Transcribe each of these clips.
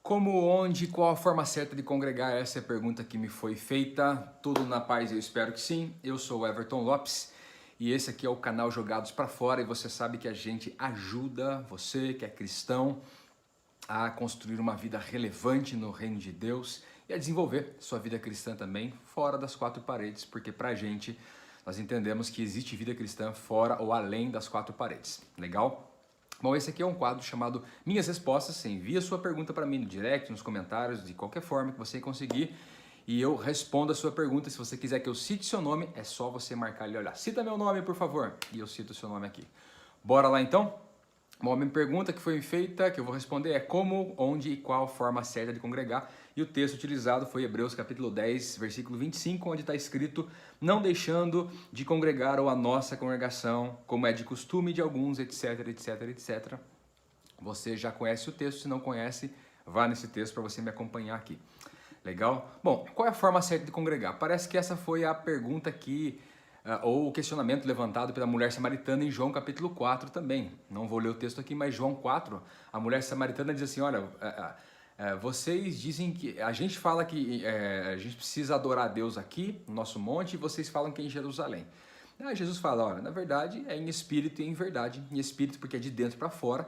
Como, onde, qual a forma certa de congregar? Essa é a pergunta que me foi feita. Tudo na paz, eu espero que sim. Eu sou o Everton Lopes e esse aqui é o canal Jogados para Fora e você sabe que a gente ajuda você que é cristão a construir uma vida relevante no reino de Deus e a desenvolver sua vida cristã também fora das quatro paredes, porque pra gente nós entendemos que existe vida cristã fora ou além das quatro paredes. Legal? Bom, esse aqui é um quadro chamado Minhas Respostas. Você envia sua pergunta para mim no direct, nos comentários, de qualquer forma que você conseguir. E eu respondo a sua pergunta. Se você quiser que eu cite seu nome, é só você marcar ali, olha, cita meu nome, por favor. E eu cito o seu nome aqui. Bora lá então? Bom, a minha pergunta que foi feita, que eu vou responder é como, onde e qual forma certa de congregar. E o texto utilizado foi Hebreus capítulo 10, versículo 25, onde está escrito: não deixando de congregar ou a nossa congregação, como é de costume de alguns, etc, etc, etc. Você já conhece o texto, se não conhece, vá nesse texto para você me acompanhar aqui. Legal? Bom, qual é a forma certa de congregar? Parece que essa foi a pergunta que ou o questionamento levantado pela mulher samaritana em João capítulo 4 também. Não vou ler o texto aqui, mas João 4, a mulher samaritana diz assim, olha, vocês dizem que, a gente fala que a gente precisa adorar a Deus aqui, no nosso monte, e vocês falam que é em Jerusalém. Aí Jesus fala, olha, na verdade é em espírito e em verdade. Em espírito porque é de dentro para fora,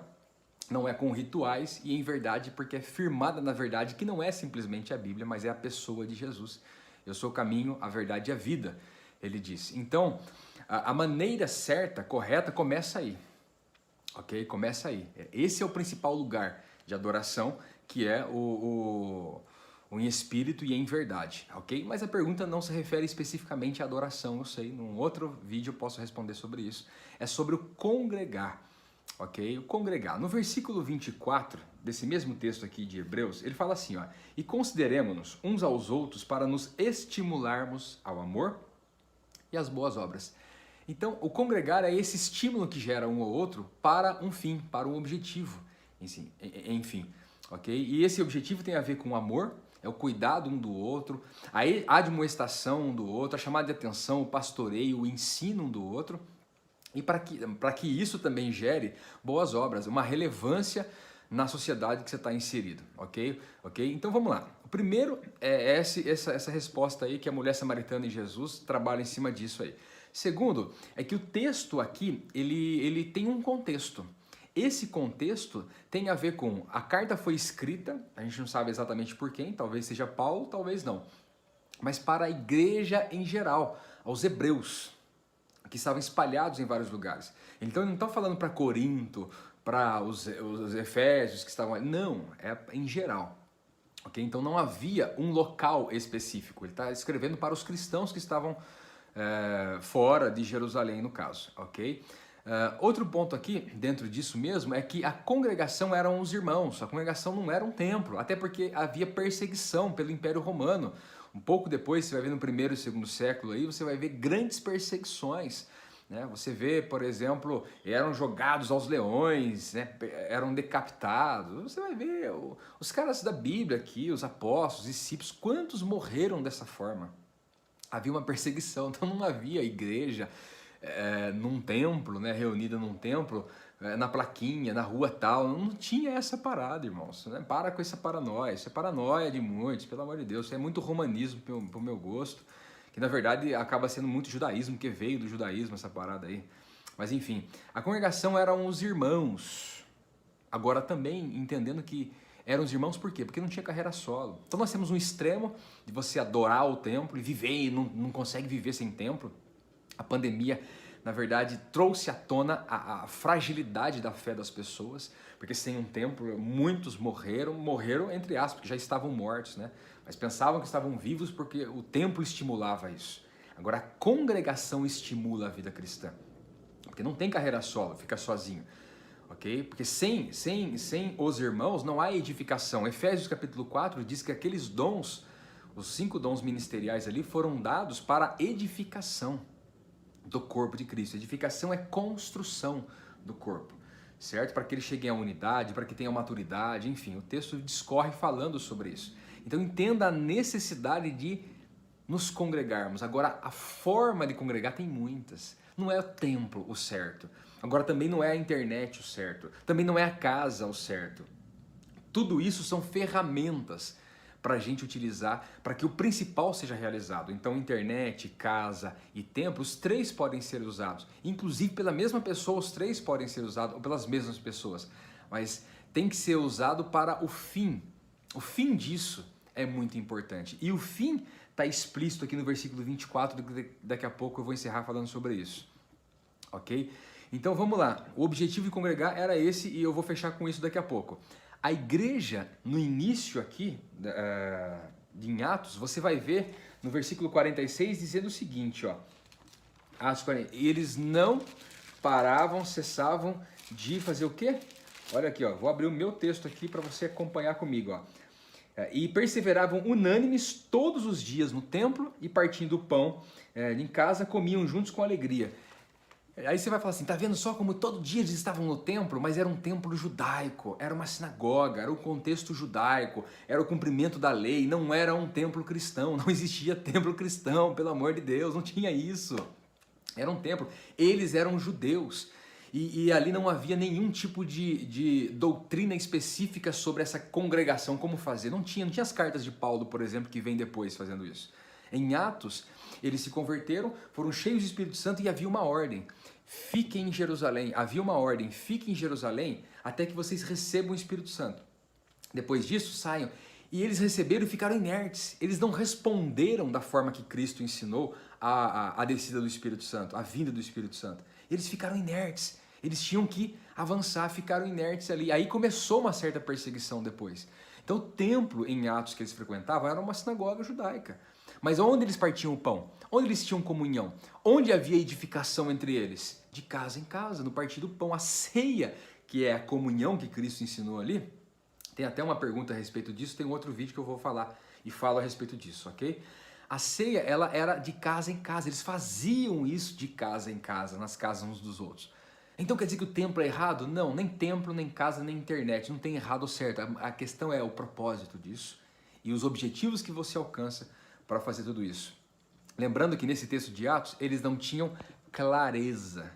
não é com rituais, e em verdade porque é firmada na verdade, que não é simplesmente a Bíblia, mas é a pessoa de Jesus. Eu sou o caminho, a verdade e a vida, ele disse. Então, a maneira certa, correta, começa aí, ok? Começa aí. Esse é o principal lugar de adoração, que é o em espírito e em verdade, ok? Mas a pergunta não se refere especificamente à adoração, eu sei, num outro vídeo eu posso responder sobre isso. É sobre o congregar, ok? O congregar. No versículo 24 desse mesmo texto aqui de Hebreus, ele fala assim, ó, e consideremos-nos uns aos outros para nos estimularmos ao amor e às boas obras. Então, o congregar é esse estímulo que gera um ou outro para um fim, para um objetivo, enfim, ok? E esse objetivo tem a ver com o amor, é o cuidado um do outro, a admoestação um do outro, a chamada de atenção, o pastoreio, o ensino um do outro, e para que isso também gere boas obras, uma relevância na sociedade que você está inserido, ok? Então vamos lá. O primeiro é essa resposta aí que a mulher samaritana e Jesus trabalham em cima disso aí. Segundo, é que o texto aqui, ele tem um contexto. Esse contexto tem a ver com, a carta foi escrita, a gente não sabe exatamente por quem, talvez seja Paulo, talvez não, mas para a igreja em geral, aos hebreus, que estavam espalhados em vários lugares. Então ele não está falando para Corinto, para os efésios que estavam ali, não, é em geral. Okay? Então não havia um local específico, ele está escrevendo para os cristãos que estavam fora de Jerusalém no caso. Okay? Outro ponto aqui, dentro disso mesmo, é que a congregação eram os irmãos, a congregação não era um templo, até porque havia perseguição pelo Império Romano. Um pouco depois, você vai ver no primeiro e segundo século, aí, você vai ver grandes perseguições. Né? Você vê, por exemplo, eram jogados aos leões, né? Eram decapitados. Você vai ver os caras da Bíblia aqui, os apóstolos, discípulos, quantos morreram dessa forma? Havia uma perseguição, então não havia igreja num templo, né, reunida num templo, na plaquinha, na rua tal, não tinha essa parada, irmãos, né? Para com essa paranoia, isso é paranoia de muitos, pelo amor de Deus, isso é muito romanismo pro meu gosto, que na verdade acaba sendo muito judaísmo, que veio do judaísmo essa parada aí, mas enfim, a congregação eram os irmãos, agora também entendendo que eram os irmãos por quê? Porque não tinha carreira solo, então nós temos um extremo de você adorar o templo e viver e não consegue viver sem templo. A pandemia, na verdade, trouxe à tona a fragilidade da fé das pessoas, porque sem um templo, muitos morreram entre aspas, porque já estavam mortos, né? Mas pensavam que estavam vivos porque o templo estimulava isso. Agora, a congregação estimula a vida cristã, porque não tem carreira solo, fica sozinho, ok? Porque sem os irmãos não há edificação. Efésios capítulo 4 diz que aqueles dons, os 5 dons ministeriais ali, foram dados para edificação do corpo de Cristo. Edificação é construção do corpo, certo? Para que ele chegue à unidade, para que tenha maturidade, enfim, o texto discorre falando sobre isso. Então entenda a necessidade de nos congregarmos. Agora, a forma de congregar tem muitas. Não é o templo o certo. Agora, também não é a internet o certo. Também não é a casa o certo. Tudo isso são ferramentas para a gente utilizar para que o principal seja realizado. Então, internet, casa e templo, os três podem ser usados. Inclusive, pela mesma pessoa, os três podem ser usados, ou pelas mesmas pessoas. Mas tem que ser usado para o fim. O fim disso é muito importante. E o fim está explícito aqui no versículo 24, daqui a pouco eu vou encerrar falando sobre isso. Ok? Então vamos lá. O objetivo de congregar era esse e eu vou fechar com isso daqui a pouco. A igreja, no início aqui, em Atos, você vai ver no versículo 46 dizendo o seguinte, ó. Eles não paravam, cessavam de fazer o quê? Olha aqui, ó, vou abrir o meu texto aqui para você acompanhar comigo, ó. E perseveravam unânimes todos os dias no templo e partindo o pão em casa, comiam juntos com alegria. Aí você vai falar assim, tá vendo só como todo dia eles estavam no templo, mas era um templo judaico, era uma sinagoga, era o contexto judaico, era o cumprimento da lei, não era um templo cristão, não existia templo cristão, pelo amor de Deus, não tinha isso. Era um templo, eles eram judeus. E ali não havia nenhum tipo de doutrina específica sobre essa congregação, como fazer. Não tinha as cartas de Paulo, por exemplo, que vem depois fazendo isso. Em Atos, eles se converteram, foram cheios de Espírito Santo e havia uma ordem. Fiquem em Jerusalém. Havia uma ordem, fiquem em Jerusalém até que vocês recebam o Espírito Santo. Depois disso, saiam. E eles receberam e ficaram inertes. Eles não responderam da forma que Cristo ensinou a descida do Espírito Santo, a vinda do Espírito Santo. Eles ficaram inertes. Eles tinham que avançar, ficaram inertes ali. Aí começou uma certa perseguição depois. Então o templo em Atos que eles frequentavam era uma sinagoga judaica. Mas onde eles partiam o pão? Onde eles tinham comunhão? Onde havia edificação entre eles? De casa em casa, no partir do pão. A ceia, que é a comunhão que Cristo ensinou ali, tem até uma pergunta a respeito disso, tem um outro vídeo que eu vou falar e falo a respeito disso, ok? A ceia, ela era de casa em casa, eles faziam isso de casa em casa, nas casas uns dos outros. Então quer dizer que o templo é errado? Não, nem templo, nem casa, nem internet, não tem errado ou certo. A questão é o propósito disso e os objetivos que você alcança para fazer tudo isso. Lembrando que nesse texto de Atos, eles não tinham clareza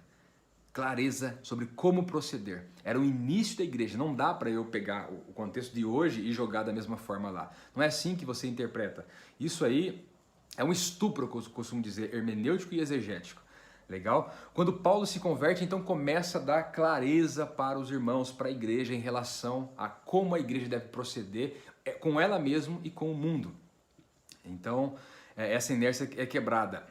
sobre como proceder. Era o início da igreja, não dá para eu pegar o contexto de hoje e jogar da mesma forma lá. Não é assim que você interpreta. Isso aí é um estupro, eu costumo dizer, hermenêutico e exegético. Legal? Quando Paulo se converte, então começa a dar clareza para os irmãos, para a igreja, em relação a como a igreja deve proceder com ela mesma e com o mundo. Então, essa inércia é quebrada.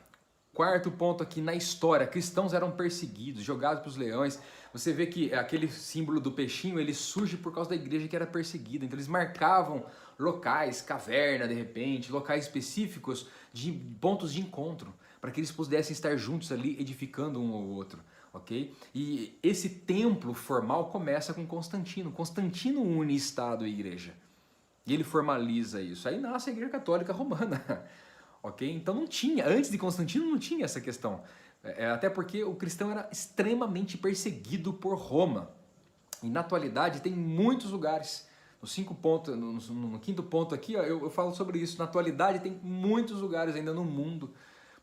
Quarto ponto aqui na história, cristãos eram perseguidos, jogados para os leões. Você vê que aquele símbolo do peixinho, ele surge por causa da igreja que era perseguida. Então eles marcavam locais, caverna de repente, locais específicos de pontos de encontro, para que eles pudessem estar juntos ali edificando um ao outro, ok? E esse templo formal começa com Constantino. Constantino une Estado e igreja. E ele formaliza isso. Aí nasce a Igreja Católica Romana. Ok? Então não tinha, antes de Constantino não tinha essa questão. Até porque o cristão era extremamente perseguido por Roma. E na atualidade tem muitos lugares. No quinto ponto aqui, ó, eu falo sobre isso. Na atualidade tem muitos lugares ainda no mundo,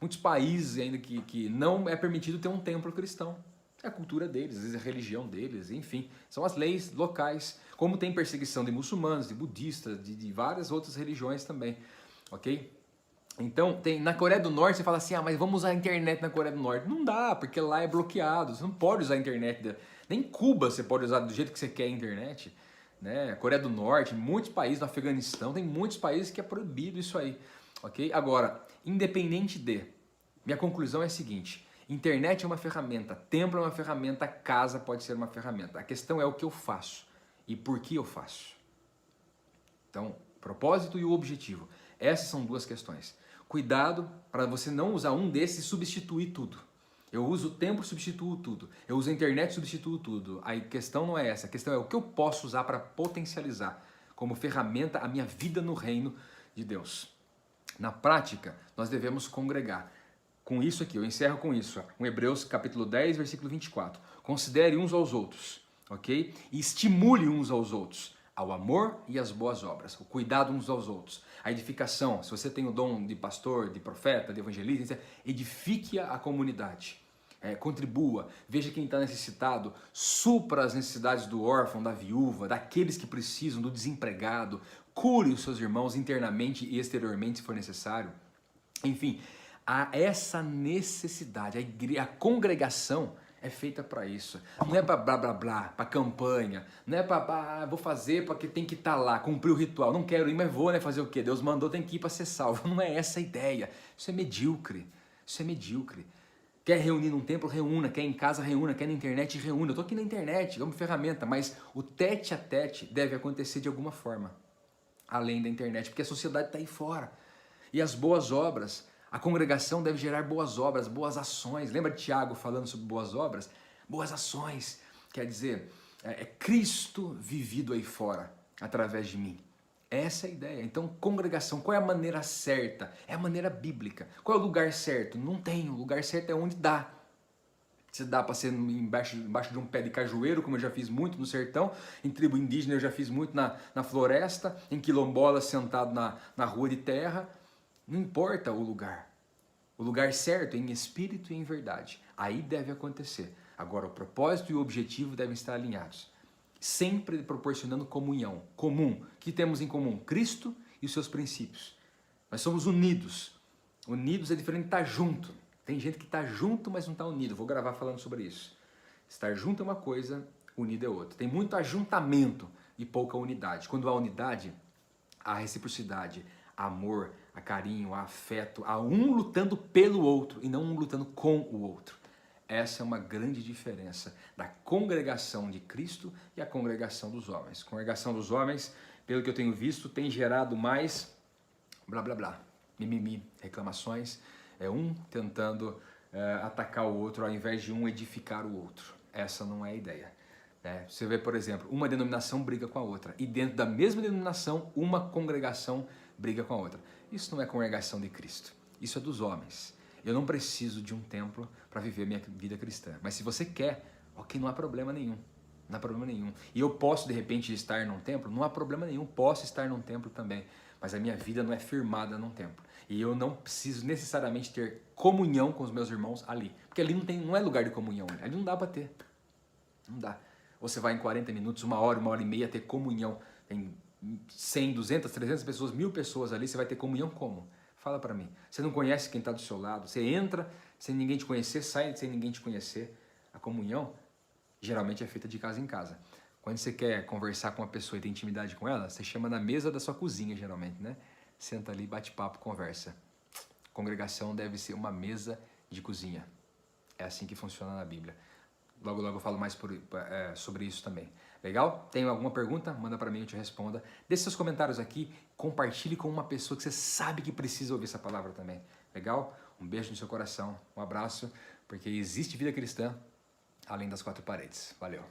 muitos países ainda que não é permitido ter um templo cristão. É a cultura deles, às vezes é a religião deles, enfim. São as leis locais. Como tem perseguição de muçulmanos, de budistas, de várias outras religiões também. Ok? Então, na Coreia do Norte, você fala assim, mas vamos usar a internet na Coreia do Norte. Não dá, porque lá é bloqueado, você não pode usar a internet. Nem Cuba você pode usar do jeito que você quer a internet. Né? Coreia do Norte, muitos países, no Afeganistão, tem muitos países que é proibido isso aí. Ok? Agora, independente minha conclusão é a seguinte, internet é uma ferramenta, templo é uma ferramenta, casa pode ser uma ferramenta. A questão é o que eu faço e por que eu faço. Então, propósito e o objetivo. Essas são duas questões. Cuidado para você não usar um desses e substituir tudo. Eu uso o templo, substituo tudo. Eu uso a internet, substituo tudo. A questão não é essa. A questão é o que eu posso usar para potencializar como ferramenta a minha vida no reino de Deus. Na prática, nós devemos congregar. Com isso aqui, eu encerro com isso. Hebreus capítulo 10, versículo 24. Considere uns aos outros, ok? E estimule uns aos outros ao amor e às boas obras, o cuidado uns aos outros, a edificação. Se você tem o dom de pastor, de profeta, de evangelista, edifique a comunidade. contribua, veja quem está necessitado, supra as necessidades do órfão, da viúva, daqueles que precisam, do desempregado, cure os seus irmãos internamente e exteriormente se for necessário. Enfim, há essa necessidade, a congregação é feita para isso. Não é para blá blá blá, para campanha, não é para vou fazer porque tem que estar lá, cumprir o ritual. Não quero ir, mas vou, né? Fazer o quê? Deus mandou, tem que ir para ser salvo. Não é essa a ideia. Isso é medíocre. Isso é medíocre. Quer reunir num templo, reúna. Quer em casa, reúna. Quer na internet, reúna. Eu tô aqui na internet, é uma ferramenta, mas o tete a tete deve acontecer de alguma forma, além da internet, porque a sociedade está aí fora. E as boas obras, a congregação deve gerar boas obras, boas ações. Lembra de Tiago falando sobre boas obras? Boas ações, quer dizer, é Cristo vivido aí fora, através de mim. Essa é a ideia. Então, congregação, qual é a maneira certa? É a maneira bíblica. Qual é o lugar certo? Não tem. O lugar certo é onde dá. Se dá para ser embaixo de um pé de cajueiro, como eu já fiz muito no sertão, em tribo indígena eu já fiz muito na floresta, em quilombola sentado na rua de terra. Não importa o lugar. O lugar certo é em espírito e em verdade. Aí deve acontecer. Agora, o propósito e o objetivo devem estar alinhados. Sempre proporcionando comunhão. Comum. O que temos em comum? Cristo e os seus princípios. Nós somos unidos. Unidos é diferente de estar junto. Tem gente que está junto, mas não está unido. Vou gravar falando sobre isso. Estar junto é uma coisa, unido é outra. Tem muito ajuntamento e pouca unidade. Quando há unidade, há reciprocidade, há amor, há carinho, há afeto, há um lutando pelo outro e não um lutando com o outro. Essa é uma grande diferença da congregação de Cristo e a congregação dos homens. A congregação dos homens, pelo que eu tenho visto, tem gerado mais blá blá blá, mimimi, reclamações, um tentando atacar o outro ao invés de um edificar o outro. Essa não é a ideia. Você vê, por exemplo, uma denominação briga com a outra e dentro da mesma denominação, uma congregação briga com a outra. Isso não é congregação de Cristo, isso é dos homens. Eu não preciso de um templo para viver minha vida cristã. Mas se você quer, ok, não há problema nenhum. Não há problema nenhum. E eu posso, de repente, estar num templo? Não há problema nenhum. Posso estar num templo também. Mas a minha vida não é firmada num templo. E eu não preciso necessariamente ter comunhão com os meus irmãos ali. Porque ali não é lugar de comunhão. Ali não dá para ter. Não dá. Ou você vai em 40 minutos, uma hora e meia ter comunhão. Tem 100, 200, 300 pessoas, 1000 pessoas ali. Você vai ter comunhão como? Fala para mim. Você não conhece quem está do seu lado. Você entra sem ninguém te conhecer, sai sem ninguém te conhecer. A comunhão geralmente é feita de casa em casa. Quando você quer conversar com uma pessoa e ter intimidade com ela, você chama na mesa da sua cozinha, geralmente, né? Senta ali, bate papo, conversa. Congregação deve ser uma mesa de cozinha. É assim que funciona na Bíblia. Logo, logo eu falo mais sobre isso também. Legal? Tem alguma pergunta? Manda para mim, eu te responda. Deixe seus comentários aqui, compartilhe com uma pessoa que você sabe que precisa ouvir essa palavra também. Legal? Um beijo no seu coração, um abraço, porque existe vida cristã além das quatro paredes. Valeu!